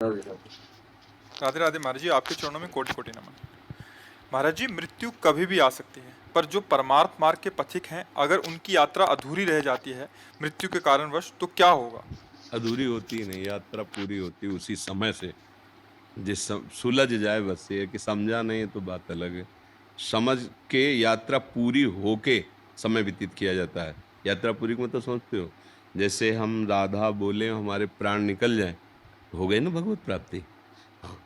राधे राधे। राधे राधे महाराज जी, आपके चरणों में कोटि कोटि नमन। महाराज जी, मृत्यु कभी भी आ सकती है, पर जो परमार्थ मार्ग के पथिक हैं, अगर उनकी यात्रा अधूरी रह जाती है मृत्यु के कारणवश, तो क्या होगा? अधूरी होती ही नहीं, यात्रा पूरी होती उसी समय से। सुलझ जाए, बस ये है कि समझा नहीं तो बात अलग है। समझ के यात्रा पूरी होके समय व्यतीत किया जाता है। यात्रा पूरी को मतलब समझते हो? जैसे हम राधा बोले हमारे प्राण निकल जाए तो हो गई ना भगवत प्राप्ति। हाँ।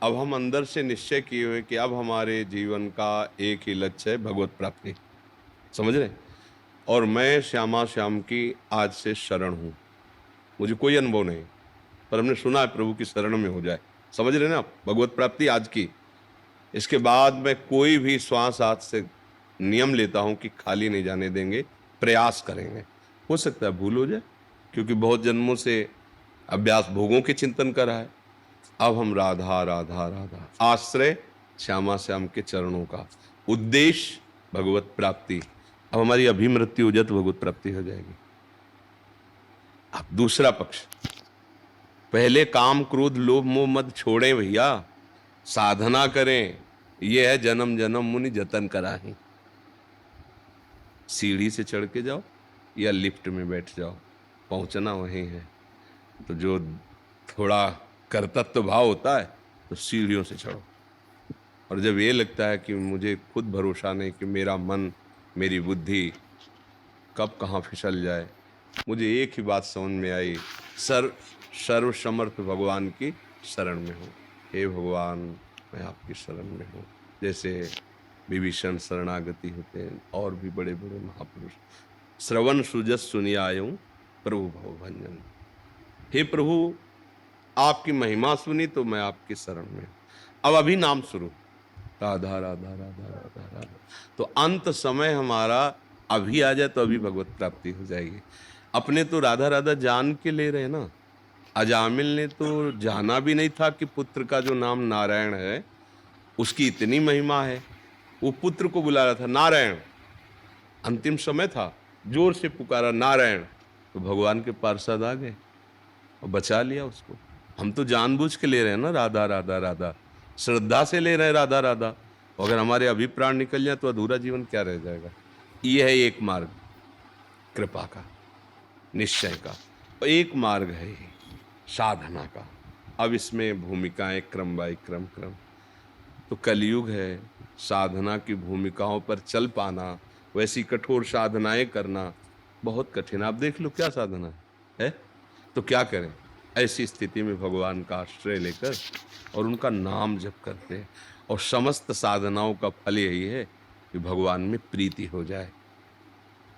अब हम अंदर से निश्चय किए हुए कि अब हमारे जीवन का एक ही लक्ष्य है, भगवत प्राप्ति। समझ रहे? और मैं श्यामा श्याम की आज से शरण हूं। मुझे कोई अनुभव नहीं, पर हमने सुना है प्रभु की शरण में हो जाए। समझ रहे ना आप? भगवत प्राप्ति आज की। इसके बाद मैं कोई भी श्वास आज से नियम लेता हूं कि खाली नहीं जाने देंगे, प्रयास करेंगे। हो सकता है भूल हो जाए, क्योंकि बहुत जन्मों से अभ्यास भोगों के चिंतन करा है। अब हम राधा राधा राधा, आश्रय श्यामा श्याम के चरणों का, उद्देश्य भगवत प्राप्ति। अब हमारी अभिमृत्यु हो जाए तो भगवत प्राप्ति हो जाएगी। अब दूसरा पक्ष, पहले काम क्रोध लोभ मोह मद छोड़ें भैया, साधना करें। यह है जन्म जन्म मुनि जतन कराही। सीढ़ी से चढ़ के जाओ या लिफ्ट में बैठ जाओ, पहुंचना वहीं है। तो जो थोड़ा कर्तव्य भाव होता है तो सीढ़ियों से चढ़ो। और जब ये लगता है कि मुझे खुद भरोसा नहीं कि मेरा मन मेरी बुद्धि कब कहाँ फिसल जाए, मुझे एक ही बात समझ में आई, सर्व समर्थ भगवान की शरण में हूँ। हे भगवान, मैं आपकी शरण में हूँ। जैसे विभीषण शरणागति होते हैं, और भी बड़े बड़े महापुरुष। श्रवण सुजस सुनियायूं प्रभु भव भंजन। हे प्रभु, आपकी महिमा सुनी तो मैं आपकी शरण में हूँ। अब अभी नाम शुरू, राधा राधा राधा राधा राधा। तो अंत समय हमारा अभी आ जाए तो अभी भगवत प्राप्ति हो जाएगी। अपने तो राधा राधा जान के ले रहे ना। अजामिल ने तो जाना भी नहीं था कि पुत्र का जो नाम नारायण है उसकी इतनी महिमा है। वो पुत्र को बुला रहा था नारायण, अंतिम समय था, जोर से पुकारा नारायण, तो भगवान के पार्षद आ गए और बचा लिया उसको। हम तो जानबूझ के ले रहे हैं ना राधा राधा राधा, श्रद्धा से ले रहे हैं राधा राधा। अगर हमारे अभी प्राण निकल जाए तो अधूरा जीवन क्या रह जाएगा? ये है एक मार्ग, कृपा का, निश्चय का। और एक मार्ग है ये साधना का। अब इसमें भूमिकाएं क्रम बाय क्रम क्रम। तो कलयुग है, साधना की भूमिकाओं पर चल पाना, वैसी कठोर साधनाएं करना बहुत कठिन। आप देख लो क्या साधना है? तो क्या करें? ऐसी स्थिति में भगवान का आश्रय लेकर और उनका नाम जप करते हैं। और समस्त साधनाओं का फल यही है कि भगवान में प्रीति हो जाए,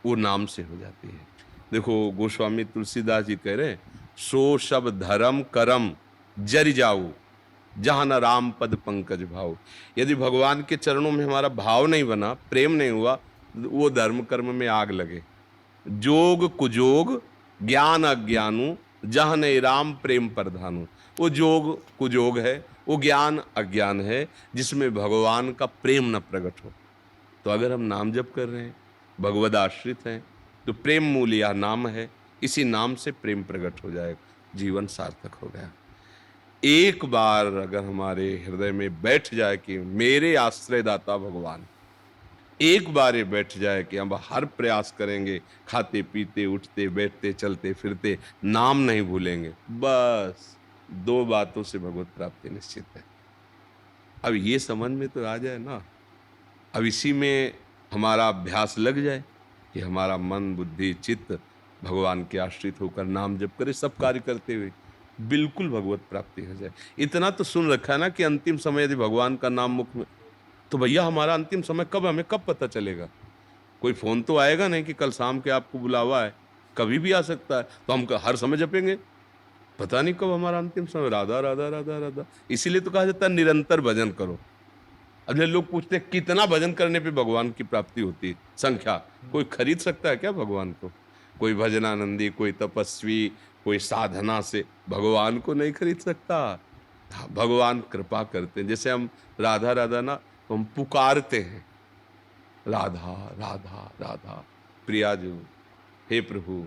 वो नाम से हो जाती है। देखो गोस्वामी तुलसीदास जी कह रहे हैं, सो सब धर्म करम जरि जाऊ, जहां न राम पद पंकज भाव। यदि भगवान के चरणों में हमारा भाव नहीं बना, प्रेम नहीं हुआ, वो धर्म कर्म में आग लगे। जोग कुजोग ज्ञान अज्ञानु, जहां नहीं राम प्रेम प्रधानु। वो जोग कुजोग है, वो ज्ञान अज्ञान है जिसमें भगवान का प्रेम न प्रकट हो। तो अगर हम नाम जप कर रहे हैं, भगवद आश्रित हैं, तो प्रेम मूल यह नाम है। इसी नाम से प्रेम प्रकट हो जाएगा, जीवन सार्थक हो गया। एक बार अगर हमारे हृदय में बैठ जाए कि मेरे आश्रयदाता भगवान, एक बार ये बैठ जाए कि हम हर प्रयास करेंगे, खाते पीते उठते बैठते चलते फिरते नाम नहीं भूलेंगे, बस दो बातों से भगवत प्राप्ति निश्चित है। अब ये समझ में तो आ जाए ना, अब इसी में हमारा अभ्यास लग जाए कि हमारा मन बुद्धि चित्त भगवान के आश्रित होकर नाम जप करे, सब कार्य करते हुए बिल्कुल भगवत प्राप्ति हो जाए। इतना तो सुन रखा है ना कि अंतिम समय यदि भगवान का नाम मुख में, तो भैया हमारा अंतिम समय कब, हमें कब पता चलेगा? कोई फोन तो आएगा नहीं कि कल शाम के आपको बुलावा है, कभी भी आ सकता है। तो हम हर समय जपेंगे, पता नहीं कब हमारा अंतिम समय। राधा राधा राधा राधा, इसीलिए तो कहा जाता है निरंतर भजन करो। अब जब लोग पूछते हैं कितना भजन करने पे भगवान की प्राप्ति होती है, संख्या कोई खरीद सकता है क्या भगवान को? कोई भजनानंदी, कोई तपस्वी, कोई साधना से भगवान को नहीं खरीद सकता। हाँ, भगवान कृपा करते हैं। जैसे हम राधा राधा ना, तो हम पुकारते हैं राधा राधा राधा, प्रिया जो, हे प्रभु,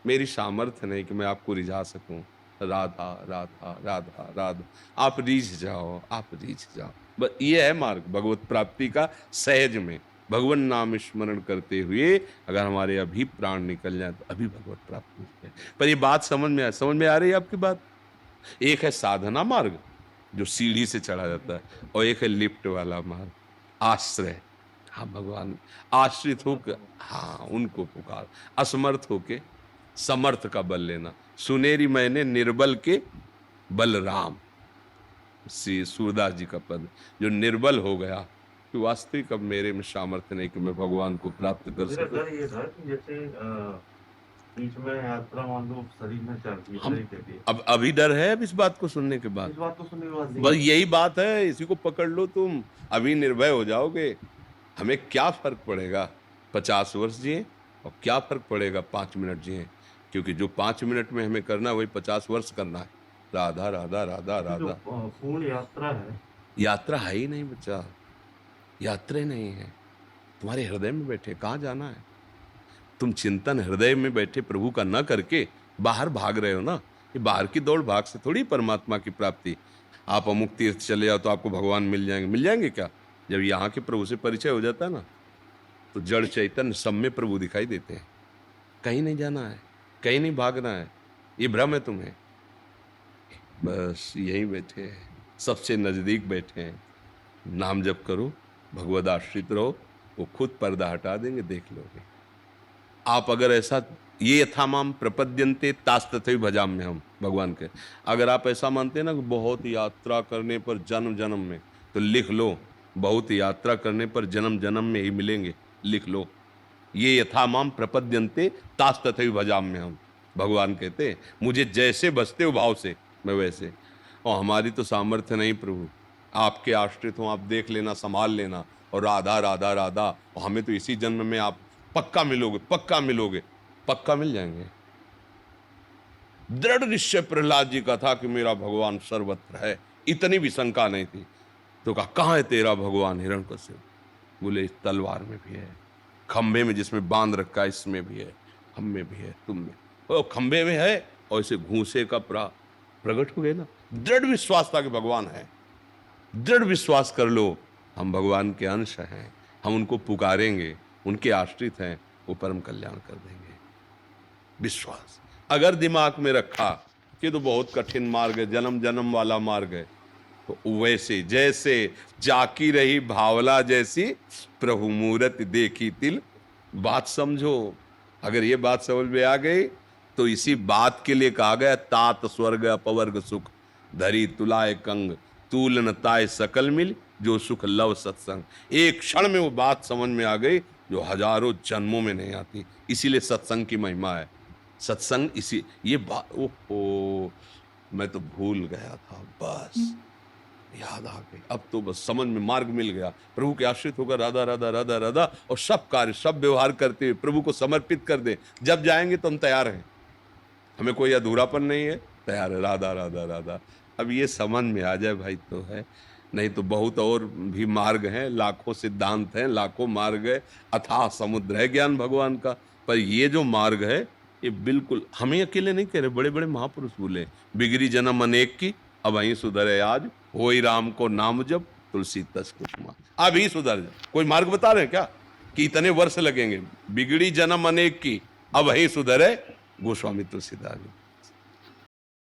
मेरी सामर्थ्य नहीं कि मैं आपको रिझा सकूं, राधा राधा राधा राधा। आप रीझ जाओ, आप रीझ जाओ। बस ये है मार्ग भगवत प्राप्ति का। सहज में भगवान नाम स्मरण करते हुए अगर हमारे अभी प्राण निकल जाए तो अभी भगवत प्राप्ति है। पर ये बात समझ में आ रही है आपकी बात? एक है साधना मार्ग जो सीढ़ी से चढ़ा जाता है, और एक है लिफ्ट वाला मार्ग, आश्रय। हाँ, भगवान आश्रित होकर, हाँ, उनको पुकार, असमर्थ होके समर्थ का बल लेना। सुनेरी मैंने निर्बल के बलराम, श्री सूरदास जी का पद, जो निर्बल हो गया कि वास्तविक अब मेरे में सामर्थ्य नहीं कि मैं भगवान को प्राप्त कर मेरा सकूं। डर ये था कि जैसे बीच में यात्रा मान लो शरीर में चलती है हम शरीर के लिए। अब अभी डर है अब इस बात को सुनने के बाद? इस बात को सुनने के बाद बस नहीं। यही बात है, इसी को पकड़ लो तुम, अभी निर्भय हो जाओगे। हमें क्या फर्क पड़ेगा 50 वर्ष जिए, और क्या फर्क पड़ेगा 5 मिनट जिए, क्योंकि जो 5 मिनट में हमें करना है वही 50 वर्ष करना है। राधा राधा राधा जो राधा। पूर्ण यात्रा है, यात्रा है ही नहीं बच्चा, यात्रा ही नहीं है। तुम्हारे हृदय में बैठे, कहाँ जाना है? तुम चिंतन हृदय में बैठे प्रभु का न करके बाहर भाग रहे हो ना। ये बाहर की दौड़ भाग से थोड़ी परमात्मा की प्राप्ति। आप अमुक तीर्थ चले जाओ तो आपको भगवान मिल जाएंगे, मिल जाएंगे क्या? जब यहाँ के प्रभु से परिचय हो जाता है ना, तो जड़ चैतन्य सब में प्रभु दिखाई देते हैं। कहीं नहीं जाना है, कहीं नहीं भागना है, ये भ्रम है तुम्हें। बस यहीं बैठे हैं, सबसे नजदीक बैठे हैं। नाम जप करो, भगवद आश्रित रहो, वो खुद पर्दा हटा देंगे, देख लोगे। आप अगर ऐसा, ये यथामाम प्रपद्यन्ते तास्तथैव भजाम्य हम, भगवान के, अगर आप ऐसा मानते हैं ना कि बहुत यात्रा करने पर जन्म जन्म में, तो लिख लो, बहुत यात्रा करने पर जन्म जन्म में ही मिलेंगे, लिख लो। ये यथामाम प्रपद्यन्ते तास्तथैव भजाम्य हम, भगवान कहते मुझे जैसे बसते हो भाव से मैं वैसे। और हमारी तो सामर्थ्य नहीं प्रभु, आपके आश्रित हो, आप देख लेना, संभाल लेना। और राधा राधा राधा, और हमें तो इसी जन्म में आप पक्का मिलोगे, पक्का मिलोगे, पक्का मिल जाएंगे। दृढ़ निश्चय प्रहलाद जी का था कि मेरा भगवान सर्वत्र है, इतनी भी शंका नहीं थी। तो कहा कहाँ है तेरा भगवान हिरण्यकश्यप? बोले इस तलवार में भी है, खंबे में जिसमें बांध रखा है इसमें भी है, हम में भी है, तुम में। ओ खंबे में है, और इसे घूसे का प्रकट हो गए ना। दृढ़ विश्वास था कि भगवान है। दृढ़ विश्वास कर लो, हम भगवान के अंश हैं, हम उनको पुकारेंगे, उनके आश्रित हैं, वो परम कल्याण कर देंगे। विश्वास अगर दिमाग में रखा कि तो बहुत कठिन मार्ग है, जन्म जन्म वाला मार्ग है, तो वैसे जैसे जाकी रही भावला जैसी, प्रभु मूरत देखी तिल। बात समझो, अगर ये बात समझ में आ गई तो इसी बात के लिए कहा गया तात स्वर्ग अपवर्ग सुख, धरी तुलाय कंग, तूल न ताय सकल मिल, जो सुख लव सत्संग। एक क्षण में वो बात समझ में आ गई जो हजारों जन्मों में नहीं आती। इसीलिए सत्संग की महिमा है। सत्संग इसी ये बात, ओहो मैं तो भूल गया था, बस याद आ गई। अब तो बस समझ में मार्ग मिल गया। प्रभु के आश्रित होकर राधा राधा राधा राधा, और सब कार्य सब व्यवहार करते हुए प्रभु को समर्पित कर दे। जब जाएंगे तो हम तैयार हैं, हमें कोई अधूरापन नहीं है, तैयार है, राधा राधा राधा। अब ये समझ में आ जाए भाई तो है, नहीं तो बहुत और भी मार्ग हैं, लाखों सिद्धांत हैं, लाखों मार्ग है, अथाह समुद्र है ज्ञान भगवान का। पर ये जो मार्ग है ये बिल्कुल हमें अकेले नहीं कह रहे, बड़े बड़े महापुरुष बोले, बिगड़ी जन्म अनेक की अब वहीं सुधरे आज, होई राम को नाम जब तुलसी तस कुसुमा। अभी सुधर जा। कोई मार्ग बता रहे हैं क्या कि इतने वर्ष लगेंगे? बिगड़ी जन्म अनेक की अब वहीं सुधरे गोस्वामी तुलसीदास जी।